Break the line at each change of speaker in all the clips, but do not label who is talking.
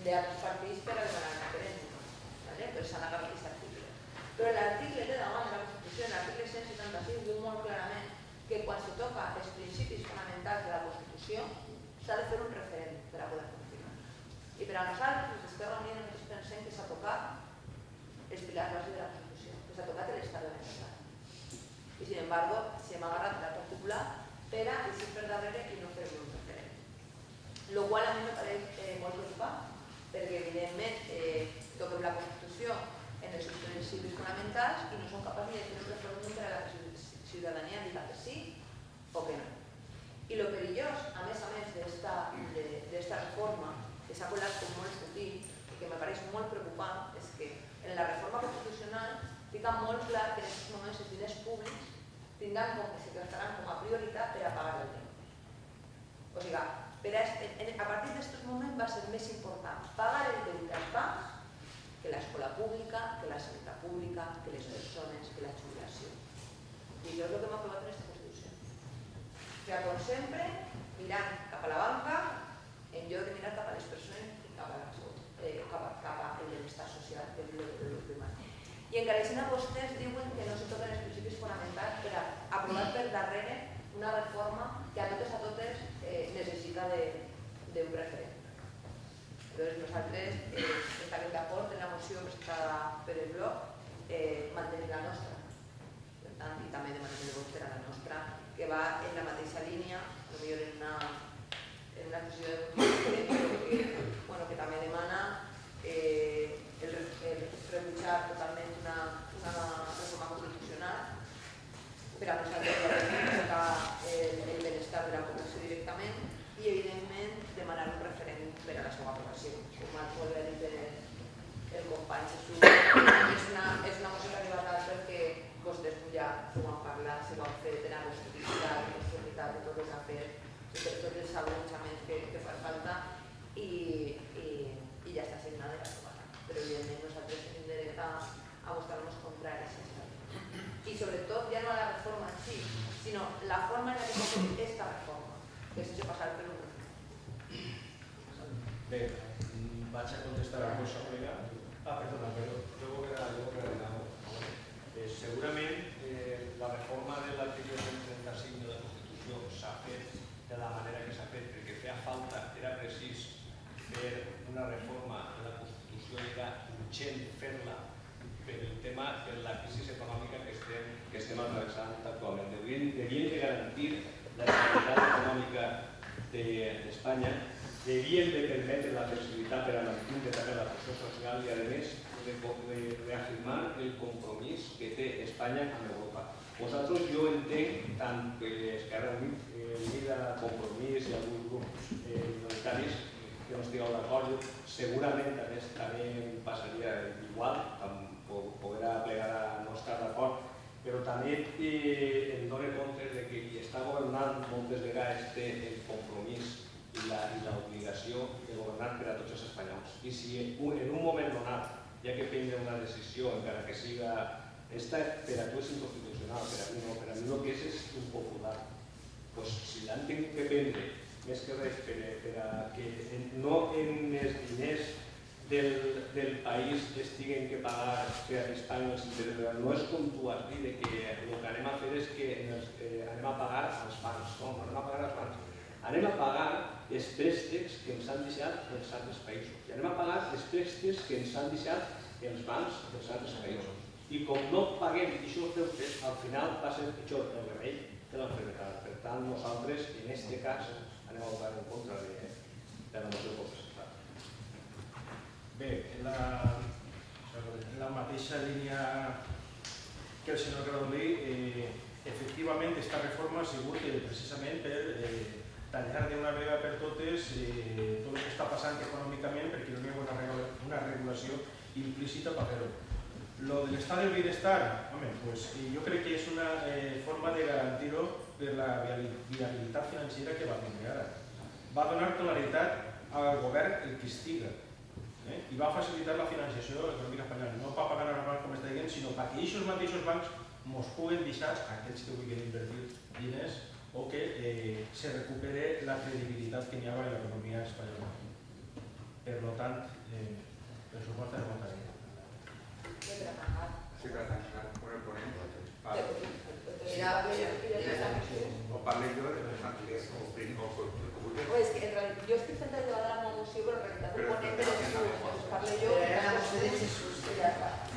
d'altres partits per a demanar el referèndum. Però s'han acabat aquest article. Però l'article de davant de la Constitució, l'article 176, diu molt clarament que quan se toca els principis fonamentals de la Constitució s'ha de fer un referèndum per a poder confirmar. I per a nosaltres, des d'Esquerra Unida, nosaltres pensem que s'ha tocat els pilars bàsics de la Constitució, que s'ha tocat l'estat de benestar. I, sin embargo, se m'ha agarrat el particular per a eixir per darrere i no fer un referèndum. Lo qual a mi me pareix molt preocupant, perquè evidentment toquem la Constitució en els seus principis fonamentals i no som capaços ni de fer un referèndum per a la ciutadania diga que sí o que no. I lo perillós, a més d'esta reforma, que s'ha colat com molt sutil i que me pareix molt preocupant, és que en la reforma constitucional fica molt clar que en aquests moments els diners públics se tractaran com a prioritat per a pagar el deute. O sigui, a partir d'aquests moments va ser més important pagar el deute als bancs que l'escola pública, que la sanitat pública, que les persones, que la jubilació. I això és el que hem aprovat en aquesta Constitució. O sigui, com sempre, mirant cap a la banca en lloc de mirar cap a les persones i cap a el benestar social, que és el primari. I encara a vostès diuen que no se toquen els principis fonamentals per a aprovar per darrere una reforma que a totes necessita d'un referèndum. Llavors nosaltres estarem d'acord en la moció presentada per el bloc mantenir la nostra. Per tant, i també demanem el vot per a la nostra, que va en la mateixa línia, potser en una exposició de motius que també demana rebutjar totalment una reforma constitucional per a nosaltres el benestar de la població directament i, evidentment, demanar un referèndum per a la seva aprovació. Com molt bé ha dit el company Jesús, és una moció que ha arribat alt perquè vostès ja ho han parlat, se ho han fet en la responsabilitat de tot el que ha fet, de tots els agreujaments que fan falta i ja està signada i aprovada. Però, evidentment, nosaltres tenim dret a mostrar-nos contraris a aquesta. I, sobretot, ja no a la reforma en si, sinó la forma en la que s'ha fet aquesta reforma, que és passar per un referèndum.
Bé, vaig a contestar a la cosa, colega. Perdona, luego quedará. Segurament la reforma de l'article 135 de la Constitució s'ha fet de la manera que s'ha fet perquè feia falta, era precís fer una reforma de la Constitució, era urgent fer-la per el tema de la crisi econòmica que estem atravessant actualment. Devien de garantir la estabilitat econòmica d'Espanya, devien de permetre la flexibilitat per a mantenir també la pressió social i, a més, de reafirmar el compromís que té Espanya amb Europa. Vosaltres, jo entenc tant que Esquerra Unida, Compromís i alguns grups minoritaris que no estigueu d'acord, segurament també passaria igual, poder plegar a no estar d'acord, però també em dono compte que qui està governant moltes vegades té el compromís i l'obligació de governar per a tots els espanyols. I si en un moment donat hi ha que prendre una decisió, encara que siga esta, per a tu és inconstitucional, per a mi no, per a mi el que és impopular. Doncs si l'han tingut que prendre, més que res, per a que no en els diners del país es tinguin que pagar per a Espanya els interessos, no és com tu has dit que el que anem a fer és que anem a pagar als bancs, no anem a pagar als bancs. Anem a pagar els préstecs que ens han deixat els altres països. I anem a pagar els préstecs que ens han deixat els bancs dels altres països. I com no paguem aquests deutes, al final va ser pitjor el remei que l'enfermedad. Per tant, nosaltres, en aquest cas, anem a votar en contra de la moció que presentat.
Bé, en la mateixa línia que el senyor Gradolí, efectivament, aquesta reforma ha sigut precisament per tallar d'una vegada per totes tot el que està passant econòmicament perquè no hi ha una regulació implícita per fer-ho. Lo de l'estat del benestar, jo crec que és una forma de garantir-ho per la viabilitat financera que va tindre ara. Va donar claredat al govern el que estiga i va facilitar la financiació econòmica espanyola. No per pagar als bancs, com està dient, sinó perquè aquests mateixos bancs ens puguen deixar, aquells que vulguin invertir diners, o que se recupere la credibilitat que hi ha en l'economia espanyola. Per tant, pressupost de votaria.
Sí, per tancar con el ponent. O parle jo de les màquines o
pues que yo estoy centrada en la moció, pero en realidad el ponente de Jesús, parle yo.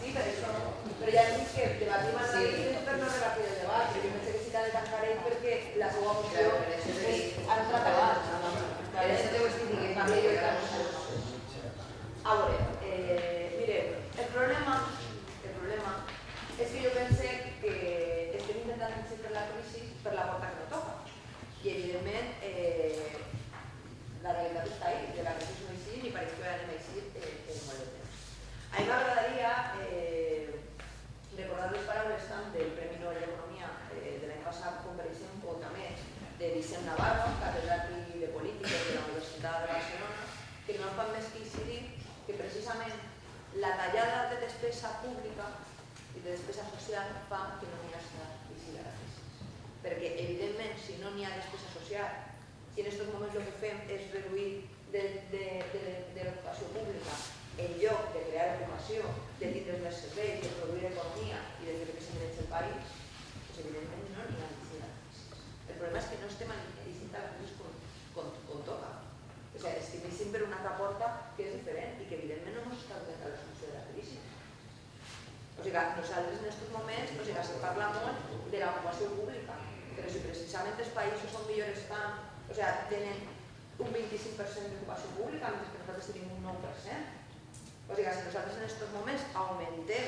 Sí, pero eso, pero ya dic que debatim el rei per no rebatir el debat. Jo pensé que sí que ha de tancar ell perquè la seva moció han acabat. Per això te ho estic dient, parle jo i a veure, mire, el problema és que jo pense que estem intentant encendre la crisi per la porta que no toca. I evidentment la realitat està ahí, de la crisi no eixir ni pareix que anem a eixir en molt de temps. A mi m'agradaria recordar les paraules tant del Premi Nobel d'Economia de l'any passat, com per exemple, o també de Vicent Navarro, catedràtic de Polítiques de la Universitat de Barcelona, que no fan més que incidir que precisament la tallada de despesa pública i de despesa social fa que no n'hi hagi la crisi. Perquè, evidentment, si no n'hi ha despesa social i en aquests moments el que fem és reduir de l'ocupació pública en lloc de crear ocupació, de tindre més serveis, de produir economia i de fer que s'engreix el país, doncs evidentment no n'hi ha crisi. El problema és que no estem analitzant la crisi com toca. O sigui, estem eixint per una altra porta que és diferent i que evidentment no ens està donant la solució de la crisi. O sigui, nosaltres en aquests moments se parla molt de l'ocupació pública, però si precisament els països on millor estan, o sigui, tenen un 25% d'ocupació pública, mentre que nosaltres tenim un 9%. O sigui, si nosaltres en aquests moments augmentem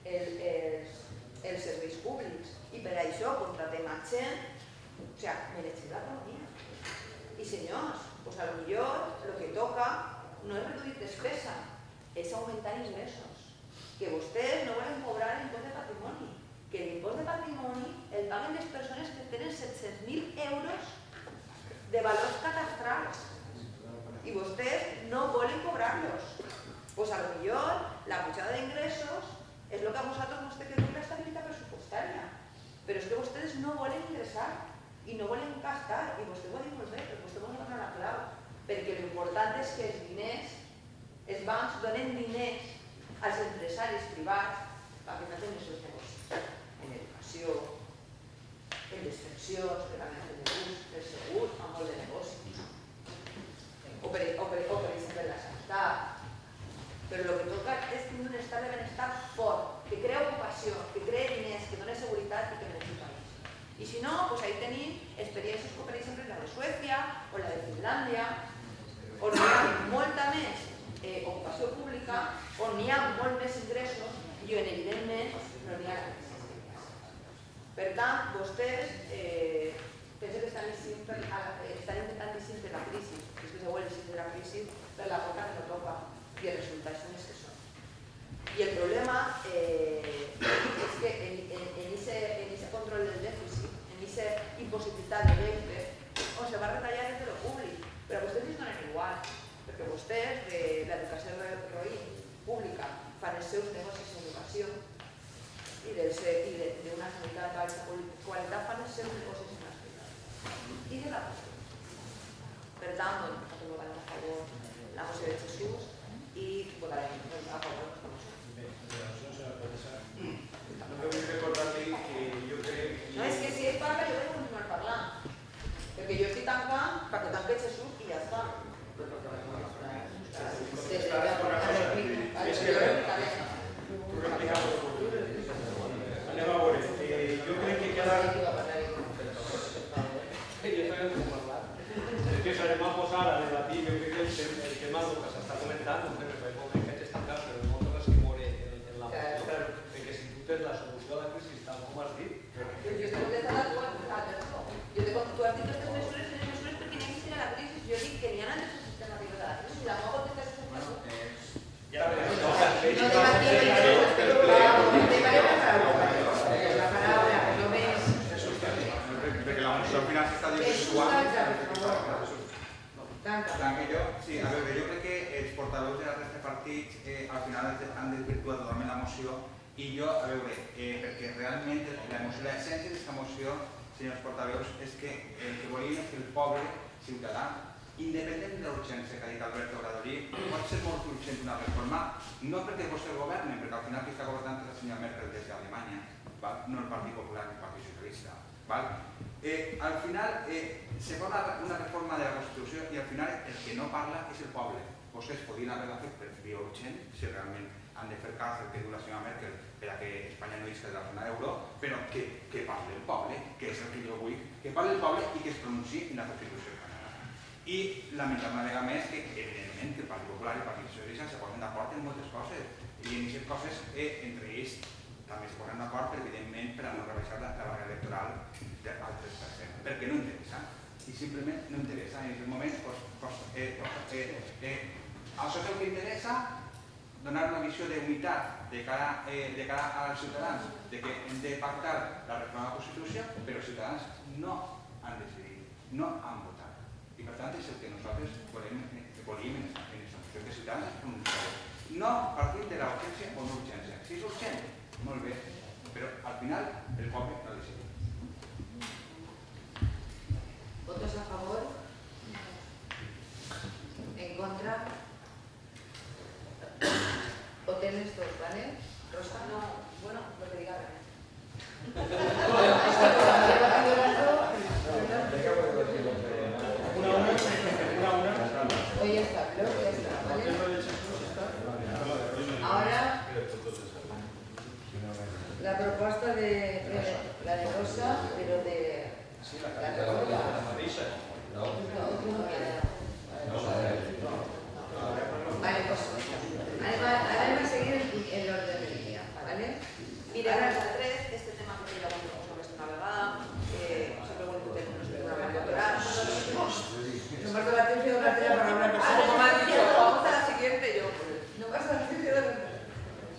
els serveis públics i per això contratem a gent, o sigui, mereixem l'economia. I senyors, doncs potser el que toca no és reduir despesa, és augmentar ingressos. Que vostès no volen cobrar l'impost de patrimoni, que l'impost de patrimoni el paguen les persones que tenen 700.000 euros de valors catastrals i vostès no volen cobrar-los. Doncs potser la pujada d'ingressos és el que a vosaltres vostè que diu l'estabilitat pressupostària, però és que vostès no volen ingressar i no volen gastar, i vostè ho ha dit molt bé, però vostè vol donar la clau, perquè l'important és que els diners, els bancs donen diners als empresaris privats perquè facin els seus negocis, en educació, en les pensions, que també fan de gust, el segur, amb molt de negocis, o per exemple la sanitat. Però el que toca és tenir un estat de benestar fort, que crea ocupació, que crea diners, que dona seguretat i que beneficia el país. I si no, doncs ahí tenim experiències com per exemple la de Suècia o la de Finlàndia, on hi ha molta més ocupació pública, on hi ha molt més ingressos i on evidentment no n'hi ha crisi. Per tant, vostès penso que estan intentant eixir la crisi, és que se vol eixir la crisi per la porta que no toca i els resultats són els que són. I el problema és que en aquest control del dèficit, en aquesta impossibilitat de deute, on se va retallar des de lo públic, però vostès es donen igual, perquè vostès de l'educació pública fan els seus negocis d'educació i d'una sanitat d'alta qualitat fan els seus negocis en la sanitat i de la qüestió. Per tant, nosaltres votarem a favor la moció de Jesús i votarem a favor de la moció.
Bé, només vull recordar-li que jo crec que...
No, és que si ell parla jo he de continuar parlant, perquè jo estic tancant perquè tanque Jesús i ja està.
Anem a veure, jo crec que queda...
Es que s'anem a posar a debatir, jo crec que el tema del que s'està comentant, que haig estancat, però en moltes coses que veure en la moció, perquè si tu tens la solució a la crisi, tal com has dit...
Jo estic contestant a tu, Alberto. Tu has dit que mesures perquè n'hi ha la crisi. Jo dic que n'hi ha altres alternatives a la crisi. La meva contestació és que no.
Ja la veurem.
Perquè la moció al final s'està desvirtuant. Tanque jo? Sí, a veure, jo crec que els portaveus de la resta de partits al final han desvirtuat totalment la moció i jo, a veure, perquè realment l'essència d'aquesta moció, senyors portaveus, és que el que volien és que el pobre ciutadà independent de l'urgència que ha dit Alberto Obrador, pot ser molt urgent una reforma, no perquè vostè governi, perquè al final qui està governant és la senyora Merkel des d'Alemanya, no el Partit Popular ni el Partit Socialista. Al final se fa una reforma de la Constitució i al final el que no parla és el poble. Vostès podien haver-la fet per via urgent, si realment han de fer cas del que diu la senyora Merkel per a que Espanya no isca de la zona euro, però que parli el poble, que és el que jo vull, que parli el poble i que es pronunciï en la Constitució espanyola. I lamentar una vegada més que, evidentment, que el Partit Popular i el Partit Socialista se posen d'acord en moltes coses i en aquestes coses, entre ells, també es posen d'acord, evidentment, per a no rebaixar la barra electoral al 3%, perquè no interessa. I simplement no interessa. En aquest moment, això és el que interessa, donar una visió d'unitat de cara als ciutadans, de que hem de pactar la reforma de la Constitució, però els ciutadans no han decidit, no han votat. I per tant és el que nosaltres volíem en aquesta moció, que els ciutadans es pronunciaven. No partint de la urgència o no urgència. Si és urgent, molt bé, però al final el poble no decidit.
¿Votos a favor? ¿En contra? ¿O tienes dos, vale? Rosa, no, bueno, lo que diga René. Hoy está, creo que ya está, ¿vale? Ahora, la propuesta de la de Rosa, pero de la reforma. Vale, pues ahora va a seguir el orden del día, ¿vale? Mira, ahora el 3, este tema que ya hemos visto una vegada, siempre vuelvo a tener un programa electoral. No me acuerdo la atención de la tela para hablar. Como me has dicho, vamos a la siguiente, yo. No pasa la atención de la tela.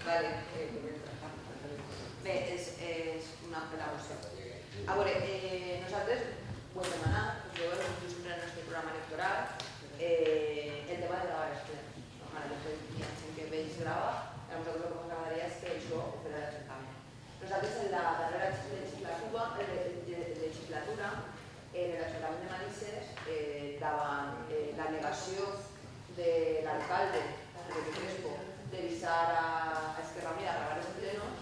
Vale, bé, és una pedagogia. A veure, nosaltres ho hem demanat, perquè ho sempre en el nostre programa electoral, el tema de gravar els plens. Hi ha gent que veig grava, a nosaltres el que ens agradaria és que això ho fes l'Ajuntament. Nosaltres en la darrera legislatura, en l'Ajuntament de Manises, davant la negació de l'alcalde, Enrique Crespo, d'avisar a Esquerra Unida a gravar els plenos,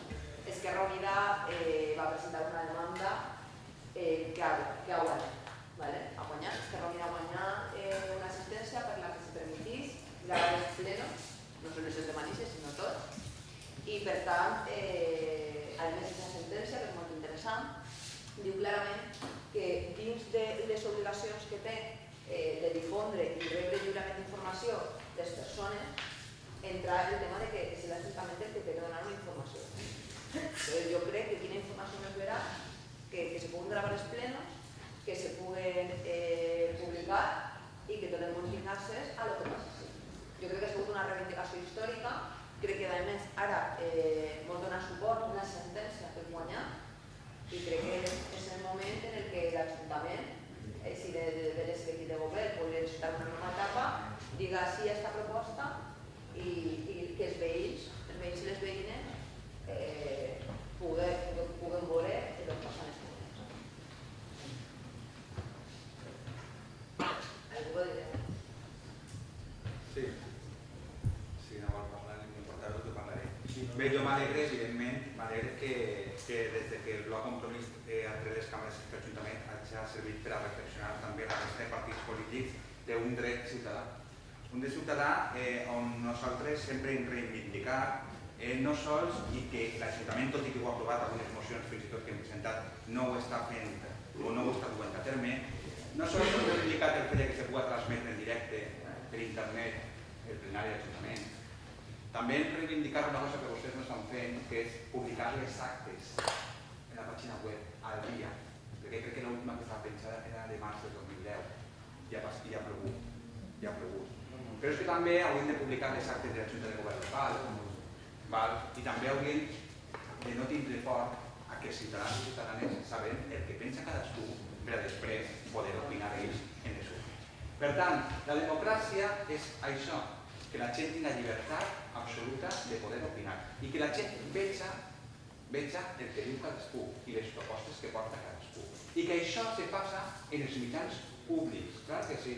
Esquerra Unida va presentar una demanda que ha guanyat. Esquerra Unida ha guanyat una assistència per la que se permetís gravar els plenos, no només els de Manises, sinó tots. I per tant, a més aquesta sentència, que és molt interessant, diu clarament que dins de les obligacions que té de difondre i rebre lliurement informació de les persones, entra el tema de que és l'Ajuntament el que té que donar una informació. Jo crec que quina informació més verà que se puguen gravar els plenos, que se puguen publicar i que tot el món tingui accés a lo que passa. Jo crec que ha sigut una reivindicació històrica, crec que a més ara vol donar suport a una sentència que guanyar i crec que és el moment en què l'Ajuntament, si de l'equip de govern vol necessitar una nova etapa, diga sí a aquesta proposta i que els veïns i les veïnes puguen veure el que passa en els moments. Algú ho dirà?
Sí, no vol parlar, no m'importarà el que parlaré. Bé, jo m'alegre, evidentment, m'alegre que des que el bloc Compromís entre les càmeres de l'Ajuntament ha servit per a reflexionar també la resta de partits polítics d'un dret ciutadà. Un dret ciutadà on nosaltres sempre hem reivindicat no sols i que l'Ajuntament, tot i que ho ha aprovat algunes mocions fins i tot que hem presentat, no ho està fent o no ho està duent a terme, no sols hem reivindicat el fet que se pugui transmetre en directe per internet el plenari de l'Ajuntament, també hem reivindicat una cosa que vostès no estan fent, que és publicar les actes en la pàgina web al dia, perquè crec que l'última que estava pensada era de març del 2010, ja ha plogut. Però és que també hauríem de publicar les actes de la Junta de Govern local i també hauríem de no tindre por a que els ciutadans i ciutadanes saben el que pensa cadascú per a després poder opinar ells en les urnes. Per tant, la democràcia és això, que la gent tingui la llibertat absoluta de poder opinar i que la gent veja el que diu cadascú i les propostes que porta cadascú i que això se passa en els mitjans públics, clar que sí.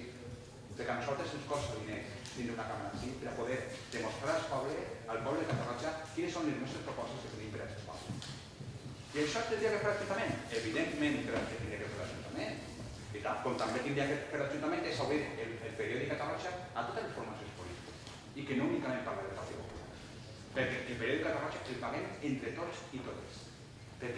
perquè a nosaltres ens costa diners tindre una càmera així per a poder demostrar al poble de Catarroja quines són les nostres propostes que tenim per a aquest poble. I això es tindria que fer l'Ajuntament? Evidentment que tindria que fer l'Ajuntament. I tal, com també tindria que fer l'Ajuntament és obrir el periòdic Catarroja a totes les formacions polítiques i que no únicament parla del Partit Popular. Perquè el periòdic Catarroja el paguem entre tots i totes. Perquè